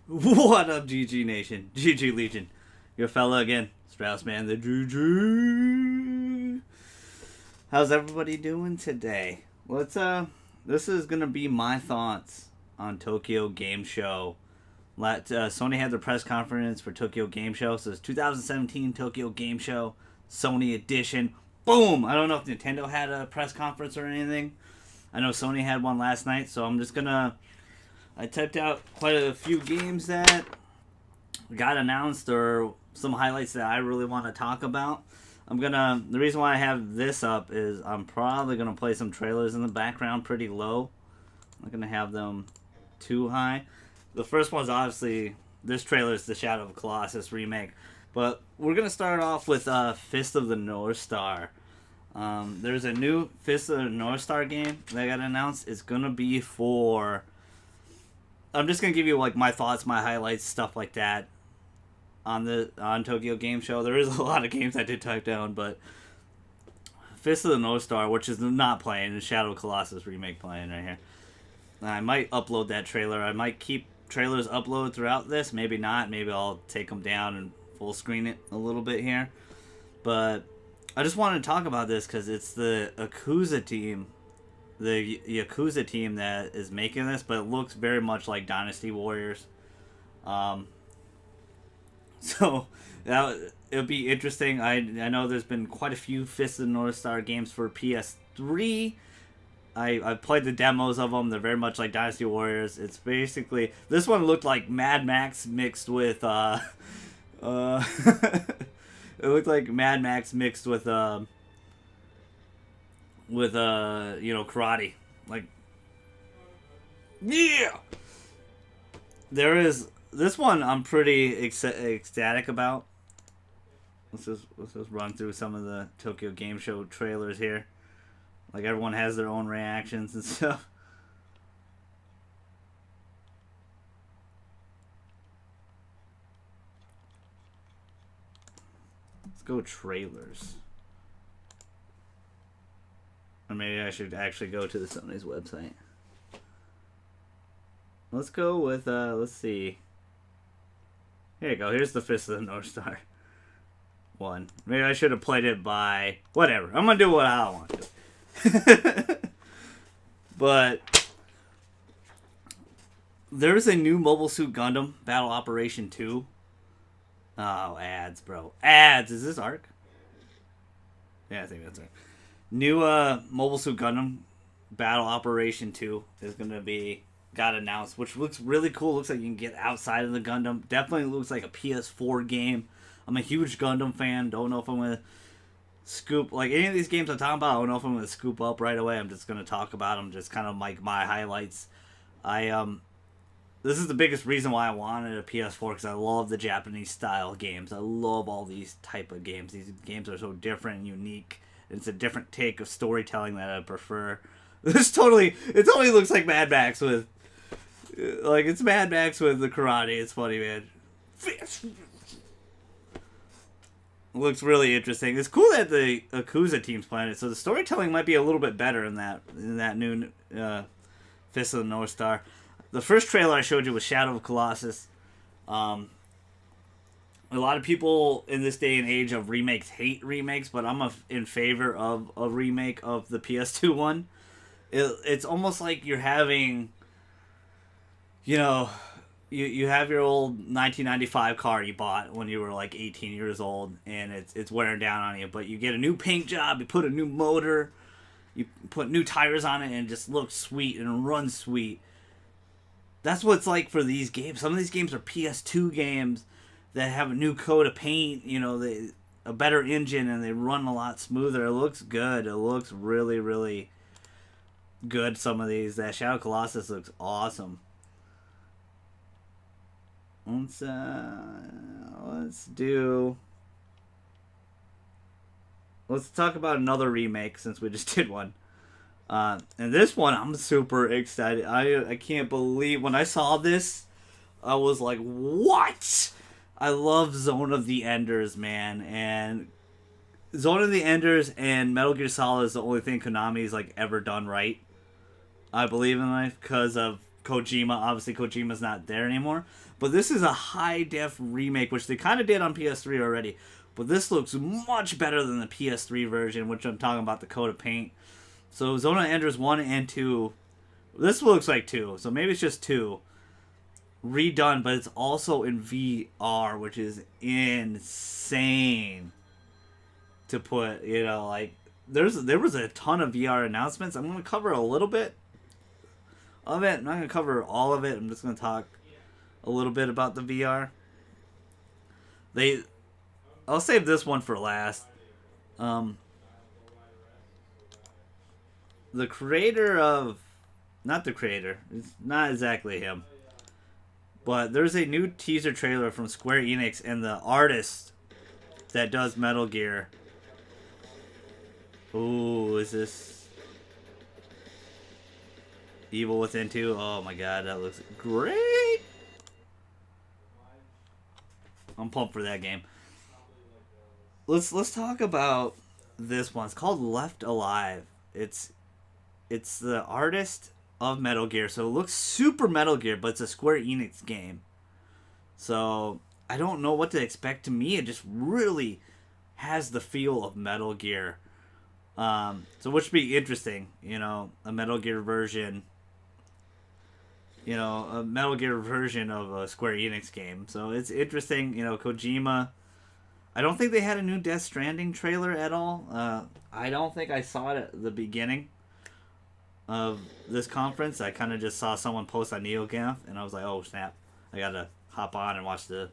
What up, GG Nation? GG Legion. Your fella again, Straussman the GG. How's everybody doing today? This is gonna be my thoughts on Tokyo Game Show. Sony had their press conference for Tokyo Game Show, so it's 2017 Tokyo Game Show, Sony edition. Boom! I don't know if Nintendo had a press conference or anything. I know Sony had one last night, so I typed out quite a few games that got announced or some highlights that I really want to talk about. The reason why I have this up is I'm probably gonna play some trailers in the background pretty low. I'm not gonna have them too high. The first one's obviously, this trailer is the Shadow of Colossus remake. But we're gonna start off with Fist of the North Star. There's a new Fist of the North Star game that got announced. It's gonna be for, I'm just gonna give you like my thoughts, my highlights, stuff like that on Tokyo Game Show. There is a lot of games I did type down, but Fist of the North Star, which is not playing, the Shadow of Colossus remake playing right here. I might upload that trailer. I might keep trailers uploaded throughout this. Maybe not. Maybe I'll take them down and full screen it a little bit here. But I just wanted to talk about this because it's the Yakuza team. The Yakuza team that is making this, but it looks very much like Dynasty Warriors. So it'll be interesting. I know there's been quite a few Fist of the North Star games for PS3. I've played the demos of them. They're very much like Dynasty Warriors. It's basically, this one looked like Mad Max mixed with it looked like Mad Max mixed with karate. Like, yeah. There is this one I'm pretty ecstatic about. Let's just run through some of the Tokyo Game Show trailers here. Like, everyone has their own reactions and stuff. Let's go trailers. Or maybe I should actually go to the Sony's website. Let's go with, let's see. Here you go. Here's the Fist of the North Star one. Maybe I should have played it by, whatever. I'm going to do what I want to. But there's a new Mobile Suit Gundam Battle Operation 2. Oh, ads, bro. Ads. Is this ARC? Yeah, I think that's ARC. New Mobile Suit Gundam Battle Operation 2 is going to got announced, which looks really cool. Looks like you can get outside of the Gundam. Definitely looks like a PS4 game. I'm a huge Gundam fan. Don't know if I'm going to scoop, like any of these games I'm talking about, I don't know if I'm going to scoop up right away. I'm just going to talk about them, just kind of like my highlights. This is the biggest reason why I wanted a PS4, because I love the Japanese style games. I love all these type of games. These games are so different and unique. It's a different take of storytelling that I prefer. It totally looks like Mad Max with, like, it's Mad Max with the karate. It's funny, man. Looks really interesting. It's cool that the Yakuza team's playing it, so the storytelling might be a little bit better in that new Fist of the North Star. The first trailer I showed you was Shadow of Colossus. A lot of people in this day and age of remakes hate remakes, but I'm in favor of a remake of the PS2 one. It's almost like you're having, you have your old 1995 car you bought when you were like 18 years old, and it's wearing down on you, but you get a new paint job, you put a new motor, you put new tires on it, and it just looks sweet and runs sweet. That's what it's like for these games. Some of these games are PS2 games that have a new coat of paint, a better engine, and they run a lot smoother. It looks good. It looks really, really good, some of these. That Shadow Colossus looks awesome. Let's talk about another remake, since we just did one. And this one, I'm super excited. I can't believe, when I saw this, I was like, what? I love Zone of the Enders, man. And Zone of the Enders and Metal Gear Solid is the only thing Konami's like ever done right. I believe in life, because of Kojima. Obviously, Kojima's not there anymore. But this is a high-def remake, which they kind of did on PS3 already. But this looks much better than the PS3 version, which I'm talking about, the Code of Paint. So Zone of Enders 1 and 2. This looks like 2, so maybe it's just 2. Redone, but it's also in VR, which is insane to put, you know, like, there was a ton of VR announcements. I'm going to cover a little bit of it. I'm not going to cover all of it. I'm just going to talk a little bit about the VR. I'll save this one for last. The creator of... Not the creator. It's not exactly him. But there's a new teaser trailer from Square Enix, and the artist that does Metal Gear... Ooh, is this... Evil Within 2? Oh my god, that looks great! I'm pumped for that game. Let's talk about this one. It's called Left Alive. It's the artist of Metal Gear, so it looks super Metal Gear, but it's a Square Enix game. So I don't know what to expect. To me, it just really has the feel of Metal Gear. So which would be interesting, you know, a Metal Gear version. You know, a Metal Gear version of a Square Enix game. So it's interesting, you know, Kojima. I don't think they had a new Death Stranding trailer at all. I don't think I saw it at the beginning of this conference. I kind of just saw someone post on NeoGAF, and I was like, oh snap, I gotta hop on and watch the...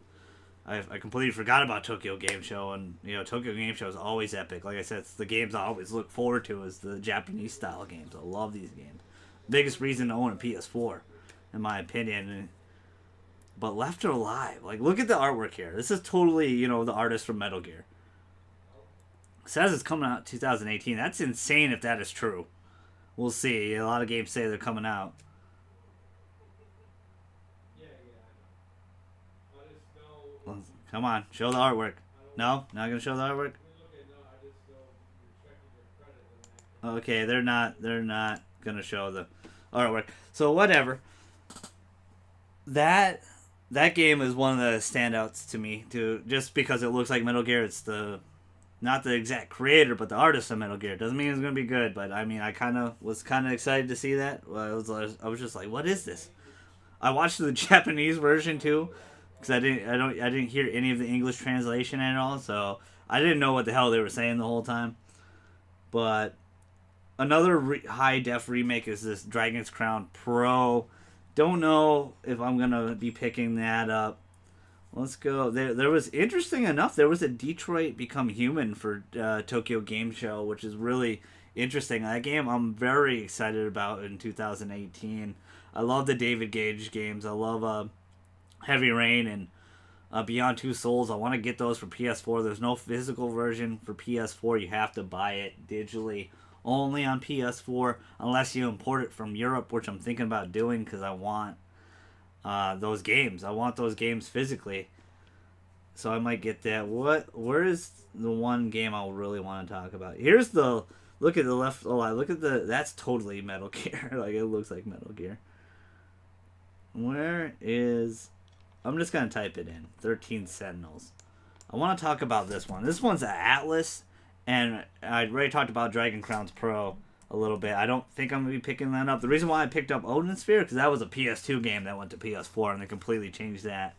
I completely forgot about Tokyo Game Show, and, you know, Tokyo Game Show is always epic. Like I said, it's the games I always look forward to is the Japanese style games. I love these games. Biggest reason to own a PS4, in my opinion. But Left Alive, like, look at the artwork here. This is totally, you know, the artist from Metal Gear. It says it's coming out 2018. That's insane if that is true. We'll see. A lot of games say they're coming out. Come on, show the artwork. No? Not gonna show the artwork? Okay, they're not gonna show the artwork. So whatever. That game is one of the standouts to me, just because it looks like Metal Gear. It's not the exact creator, but the artist of Metal Gear. Doesn't mean it's gonna be good, but I mean, I was kind of excited to see that. I was just like, what is this? I watched the Japanese version too, because I didn't hear any of the English translation at all, so I didn't know what the hell they were saying the whole time. But another high def remake is this Dragon's Crown Pro. Don't know if I'm gonna be picking that up. Let's go. There was, interesting enough, there was a Detroit Become Human for Tokyo Game Show, which is really interesting. That game I'm very excited about in 2018. I love the David Gage games. I love Heavy Rain and Beyond Two Souls. I want to get those for PS4. There's no physical version for PS4. You have to buy it digitally. Only on PS4 unless you import it from Europe, which I'm thinking about doing because I want those games. I want those games physically. So I might get that. Where is the one game I really want to talk about? Here's the... Look at the left... Oh, look at the... That's totally Metal Gear. Like, it looks like Metal Gear. Where is... I'm just going to type it in. 13 Sentinels. I want to talk about this one. This one's an Atlas... And I already talked about Dragon Crowns Pro a little bit. I don't think I'm going to be picking that up. The reason why I picked up Odin Sphere, because that was a PS2 game that went to PS4, and they completely changed that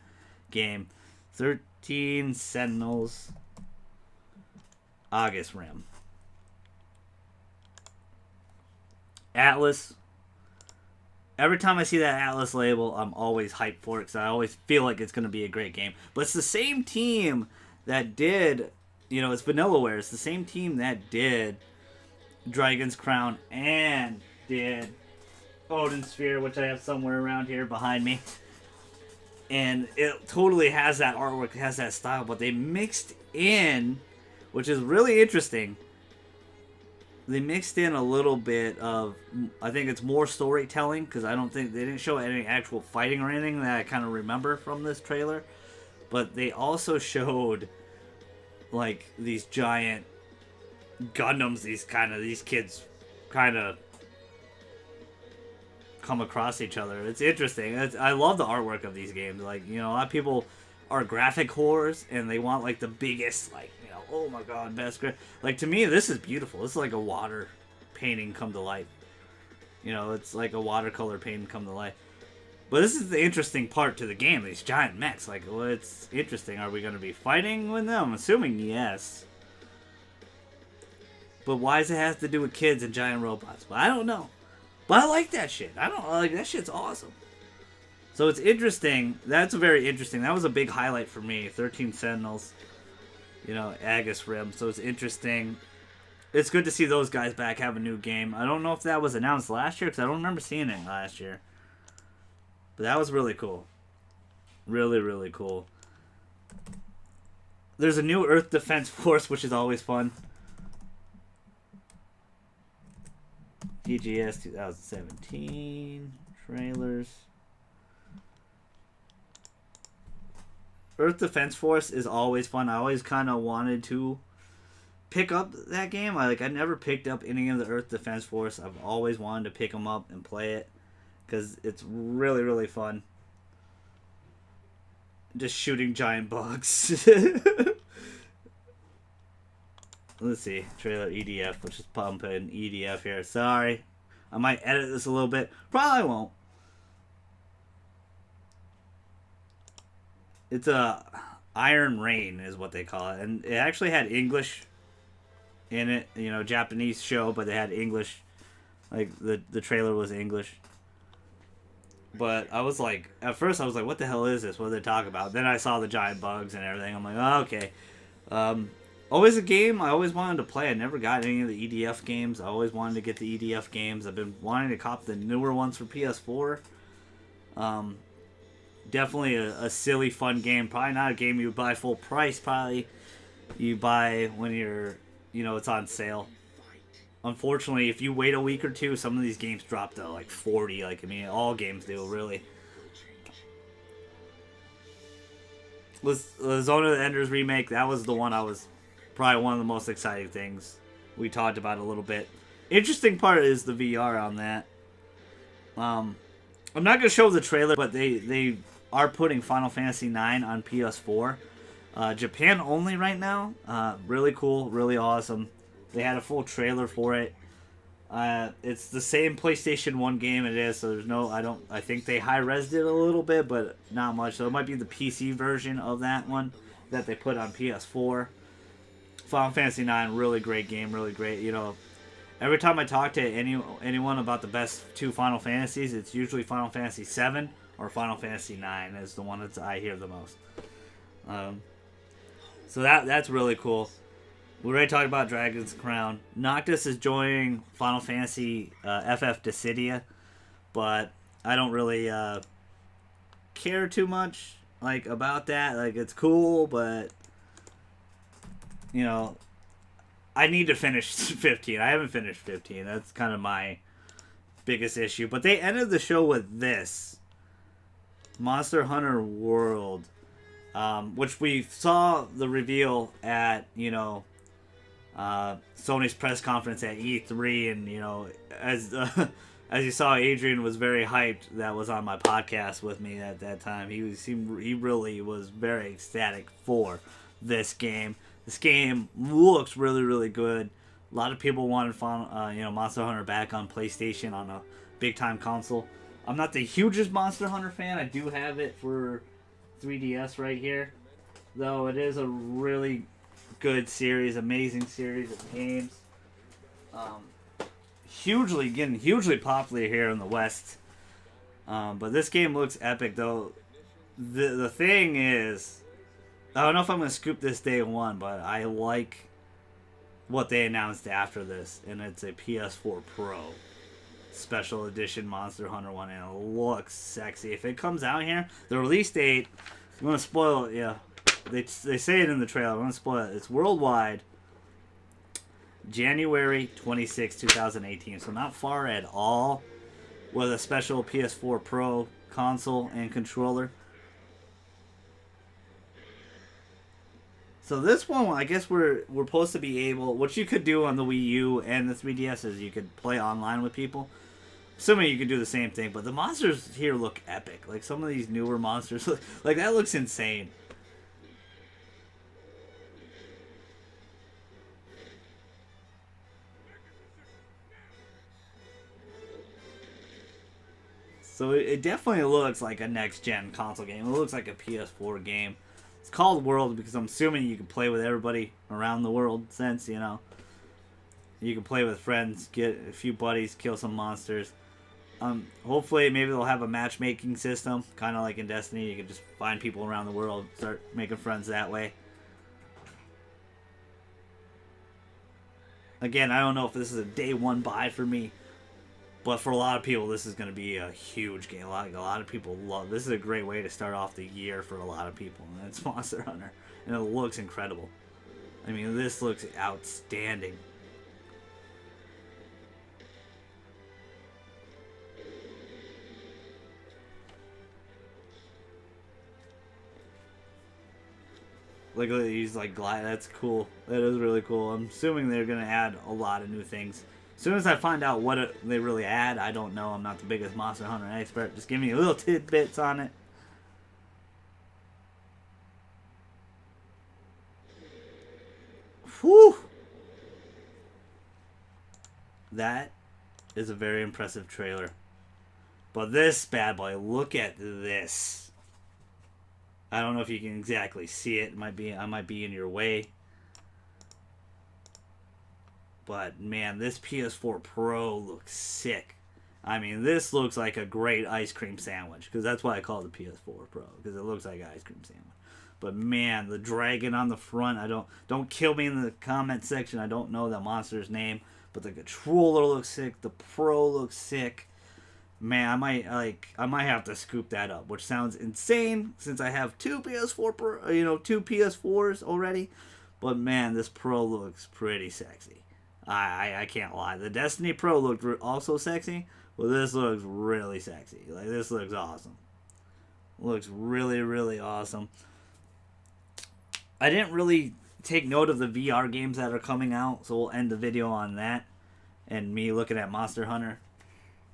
game. 13 Sentinels. August Rim. Atlas. Every time I see that Atlas label, I'm always hyped for it, because I always feel like it's going to be a great game. But it's the same team that did... You know, it's Vanillaware. It's the same team that did Dragon's Crown and did Odin Sphere, which I have somewhere around here behind me. And it totally has that artwork, it has that style, but they mixed in, which is really interesting, they mixed in a little bit of, I think it's more storytelling, because I don't think, they didn't show any actual fighting or anything that I kind of remember from this trailer. But they also showed... like these giant Gundams, these kids kind of come across each other. It's interesting. I love the artwork of these games. Like, you know, a lot of people are graphic whores and they want like the biggest, like, you know, oh my god, best like, to me this is beautiful. This is like a water painting come to life. You know, it's like a watercolor painting come to life. But this is the interesting part to the game, these giant mechs. Like, well, it's interesting. Are we going to be fighting with them? I'm assuming yes. But why does it have to do with kids and giant robots? But I don't know. But I like that shit. That shit's awesome. So it's interesting. That's very interesting. That was a big highlight for me. 13 Sentinels. You know, Agus Rim. So it's interesting. It's good to see those guys back have a new game. I don't know if that was announced last year, because I don't remember seeing it last year. But that was really cool. Really, really cool. There's a new Earth Defense Force, which is always fun. TGS 2017 trailers. Earth Defense Force is always fun. I always kind of wanted to pick up that game. I never picked up any of the Earth Defense Force. I've always wanted to pick them up and play it because it's really, really fun. Just shooting giant bugs. Let's see. Trailer EDF. Let's just pump in EDF here. Sorry. I might edit this a little bit. Probably won't. It's a Iron Rain is what they call it. And it actually had English in it. You know, Japanese show, but they had English. Like, the trailer was English. But I was like, at first I was like, what the hell is this? What are they talking about? Then I saw the giant bugs and everything. I'm like, oh, okay. Always a game I always wanted to play. I never got any of the EDF games. I always wanted to get the EDF games. I've been wanting to cop the newer ones for PS4. Definitely a silly, fun game. Probably not a game you would buy full price. Probably you buy when you're, you know, it's on sale. Unfortunately, if you wait a week or two, some of these games drop to like 40. Like, I mean, all games do, really. The Zone of the Enders remake, that was the one I was probably one of the most exciting things we talked about a little bit. Interesting part is the VR on that. I'm not going to show the trailer, but they are putting Final Fantasy IX on PS4. Japan only right now. Really cool, really awesome. They had a full trailer for it. It's the same PlayStation 1 game it is, so there's no, I think they high-resed it a little bit, but not much. So it might be the PC version of that one that they put on PS4. Final Fantasy IX, really great game, really great. You know, every time I talk to anyone about the best two Final Fantasies, it's usually Final Fantasy VII or Final Fantasy IX is the one that I hear the most. So that's really cool. We already talked about Dragon's Crown. Noctis is joining Final Fantasy FF Dissidia, but I don't really care too much like about that. Like, it's cool, but you know, I need to finish 15. I haven't finished 15. That's kind of my biggest issue. But they ended the show with this Monster Hunter World, which we saw the reveal at, you know, Sony's press conference at E3, and you know, as you saw, Adrian was very hyped. That was on my podcast with me at that time. He really was very ecstatic for this game. This game looks really, really good. A lot of people wanted Monster Hunter back on PlayStation on a big time console. I'm not the hugest Monster Hunter fan. I do have it for 3DS right here, though it is a really good series, amazing series of games. Getting hugely popular here in the West. But this game looks epic, though. The thing is, I don't know if I'm going to scoop this day one, but I like what they announced after this, and it's a PS4 Pro Special Edition Monster Hunter 1, and it looks sexy. If it comes out here, the release date, I'm going to spoil it, yeah. They say it in the trailer. I'm going to spoil it. It's worldwide, January 26, 2018. So not far at all, with a special PS4 Pro console and controller. So this one, I guess we're supposed to be able, what you could do on the Wii U and the 3DS is you could play online with people. Assuming you could do the same thing, but the monsters here look epic. Like, some of these newer monsters, like, that looks insane. So it definitely looks like a next-gen console game. It looks like a PS4 game. It's called World because I'm assuming you can play with everybody around the world, since, you know, you can play with friends, get a few buddies, kill some monsters. Hopefully, maybe they'll have a matchmaking system, kind of like in Destiny. You can just find people around the world, start making friends that way. Again, I don't know if this is a day one buy for me, but for a lot of people, this is going to be a huge game. A lot of people love this. Is a great way to start off the year for a lot of people, and it's Monster Hunter, and it looks incredible. I mean, this looks outstanding. Like, he's like glide. That's cool. That is really cool. I'm assuming they're gonna add a lot of new things. As soon as I find out what they really add, I don't know. I'm not the biggest Monster Hunter expert. Just give me little tidbits on it. Whew. That is a very impressive trailer. But this bad boy, look at this. I don't know if you can exactly see it. I might be in your way. But man, this PS4 Pro looks sick. I mean, this looks like a great ice cream sandwich, because that's why I call it the PS4 Pro, because it looks like an ice cream sandwich. But man, the dragon on the front, don't kill me in the comment section. I don't know the monster's name, but the controller looks sick. The Pro looks sick. Man, I might have to scoop that up, which sounds insane since I have two PS4 Pro, two PS4s already. But man, this Pro looks pretty sexy. I can't lie. The Destiny Pro looked also sexy, but this looks really sexy. Like, this looks awesome. Looks really, really awesome. I didn't really take note of the VR games that are coming out, so we'll end the video on that and me looking at Monster Hunter.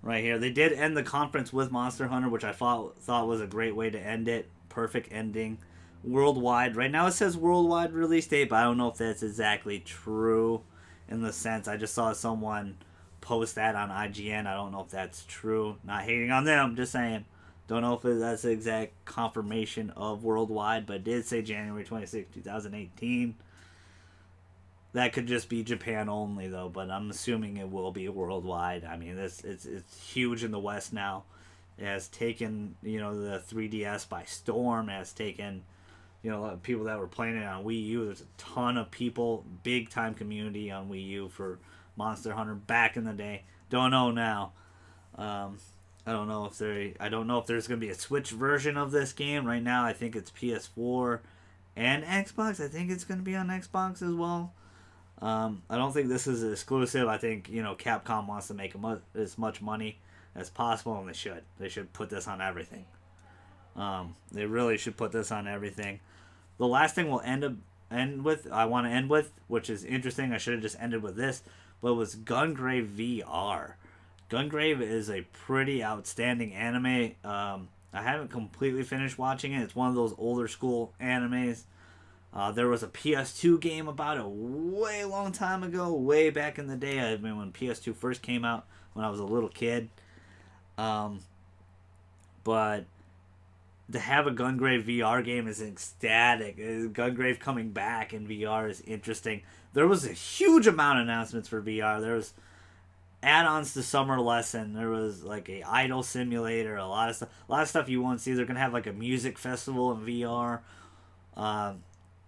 Right here, they did end the conference with Monster Hunter, which I thought was a great way to end it. Perfect ending. Worldwide. Right now it says worldwide release date, but I don't know if that's exactly true in the sense. I just saw someone post that on IGN. I don't know if that's true. Not hating on them, just saying. Don't know if that's the exact confirmation of worldwide, but it did say January 26, 2018. That could just be Japan only, though, but I'm assuming it will be worldwide. I mean, it's huge in the West now. It has taken, the 3DS by storm. It has taken, a lot of people that were playing it on Wii U. There's a ton of people, big time community on Wii U for Monster Hunter back in the day. Don't know now. I don't know if there's going to be a Switch version of this game. Right now, I think it's PS4 and Xbox. I think it's going to be on Xbox as well. I don't think this is exclusive. I think, Capcom wants to make as much money as possible, and they should. They should put this on everything. They really should put this on everything. The last thing we'll I want to end with, which is interesting, I should have just ended with this, but it was Gungrave VR. Gungrave is a pretty outstanding anime. I haven't completely finished watching it. It's one of those older school animes. There was a PS2 game about it way long time ago, way back in the day. I mean, when PS2 first came out, when I was a little kid. But to have a Gungrave VR game is ecstatic. Gungrave coming back in VR is interesting. There was a huge amount of announcements for VR. There was add-ons to Summer Lesson. There was like a idol simulator, a lot of stuff you won't see. They're gonna have like a music festival in VR.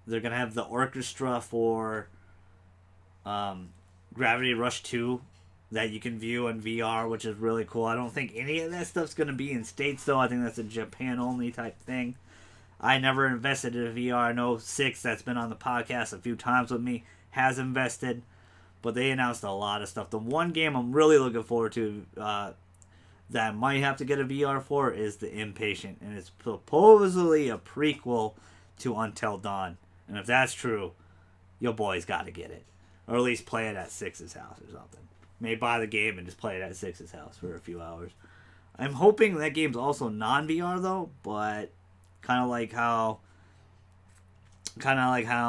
They're going to have the orchestra for Gravity Rush 2 that you can view in VR, which is really cool. I don't think any of that stuff's going to be in States, though. I think that's a Japan-only type thing. I never invested in VR. I know Six, that's been on the podcast a few times with me, has invested. But they announced a lot of stuff. The one game I'm really looking forward to that I might have to get a VR for is The Impatient. And it's supposedly a prequel to Until Dawn. And if that's true, your boy's got to get it. Or at least play it at Six's house or something. may buy the game and just play it at Six's house for a few hours. I'm hoping that game's also non-VR though, but kind of like how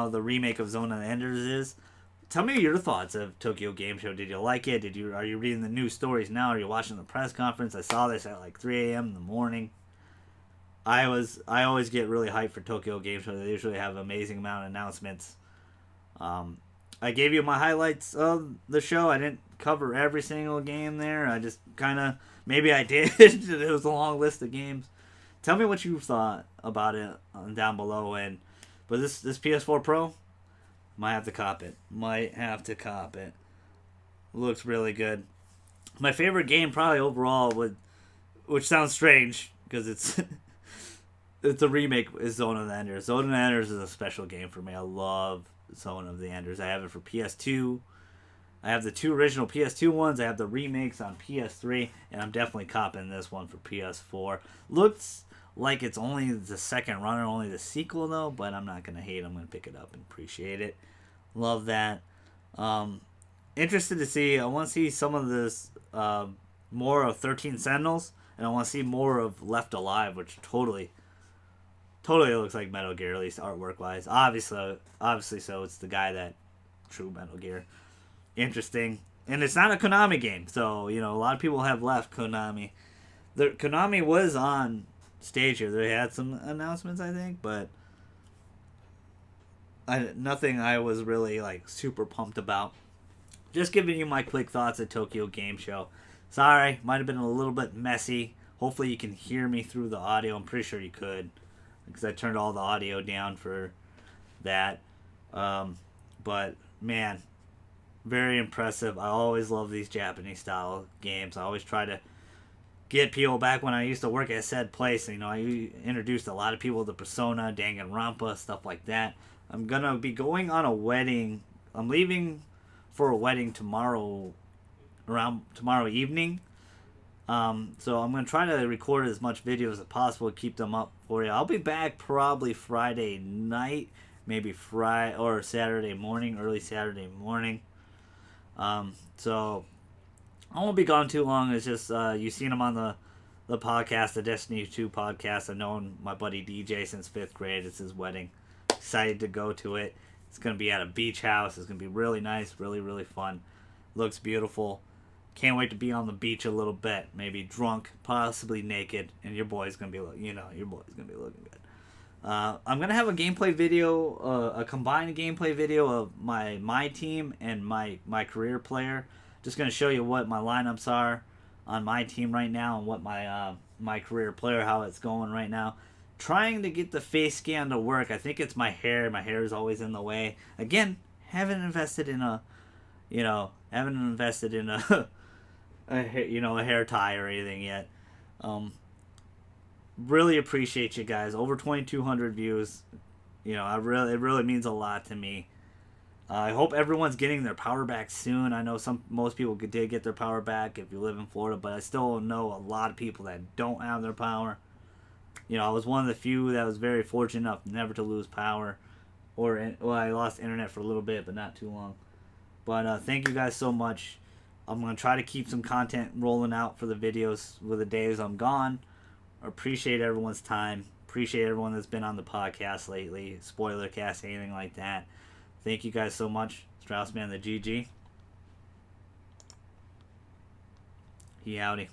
the remake of Zone of the Enders is. Tell me your thoughts of Tokyo Game Show. Did you like it? Are you reading the news stories now? Are you watching the press conference? I saw this at like 3 a.m. in the morning. I always get really hyped for Tokyo Game Show. They usually have an amazing amount of announcements. I gave you my highlights of the show. I didn't cover every single game there. I just kind of, maybe I did. It was a long list of games. Tell me what you thought about it down below. But this PS4 Pro, might have to cop it. Looks really good. My favorite game probably overall which sounds strange because it's it's a remake, is Zone of the Enders. Zone of the Enders is a special game for me. I love Zone of the Enders. I have it for PS2. I have the 2 original PS2 ones. I have the remakes on PS3, and I'm definitely copping this one for PS4. Looks like it's only the second runner, only the sequel though, but I'm not gonna hate. I'm gonna pick it up and appreciate it. Love that. Interested to see. I want to see some of this more of 13 Sentinels, and I want to see more of Left Alive, which totally looks like Metal Gear, at least artwork wise. Obviously, so it's the guy that drew Metal Gear. Interesting, and it's not a Konami game, so a lot of people have left Konami. Konami was on stage here. They had some announcements, I think, but nothing I was really like super pumped about. Just giving you my quick thoughts at Tokyo Game Show. Sorry, might have been a little bit messy. Hopefully you can hear me through the audio. I'm pretty sure you could, because I turned all the audio down for that. But man, very impressive. I always love these Japanese style games. I always try to get people back when I used to work at said place. I introduced a lot of people to Persona, Danganronpa, stuff like that. I'm gonna be going on a wedding. I'm leaving for a wedding tomorrow evening. So I'm gonna try to record as much videos as possible, keep them up for you. I'll be back probably Friday night, maybe Friday or Saturday morning, early Saturday morning. So I won't be gone too long. It's just you've seen him on the podcast, the Destiny 2 podcast. I've known my buddy DJ since 5th grade. It's his wedding. Excited to go to it. It's going to be at a beach house. It's going to be really nice, really, really fun. Looks beautiful. Can't wait to be on the beach a little bit. Maybe drunk, possibly naked, and your boy's going to be looking good. I'm going to have a gameplay video, a combined gameplay video of my team and my career player. Just going to show you what my lineups are on my team right now and what my career player, how it's going right now. Trying to get the face scan to work. I think it's my hair. My hair is always in the way. Again, haven't invested in a a hair tie or anything yet. Really appreciate you guys. Over 2,200 views. It really means a lot to me. I hope everyone's getting their power back soon. I know most people did get their power back if you live in Florida, but I still know a lot of people that don't have their power. I was one of the few that was very fortunate enough never to lose power. I lost internet for a little bit, but not too long. But thank you guys so much. I'm going to try to keep some content rolling out for the videos with the days I'm gone. Appreciate everyone's time. Appreciate everyone that's been on the podcast lately. Spoiler cast, anything like that. Thank you guys so much. Straussman, the GG. He howdy.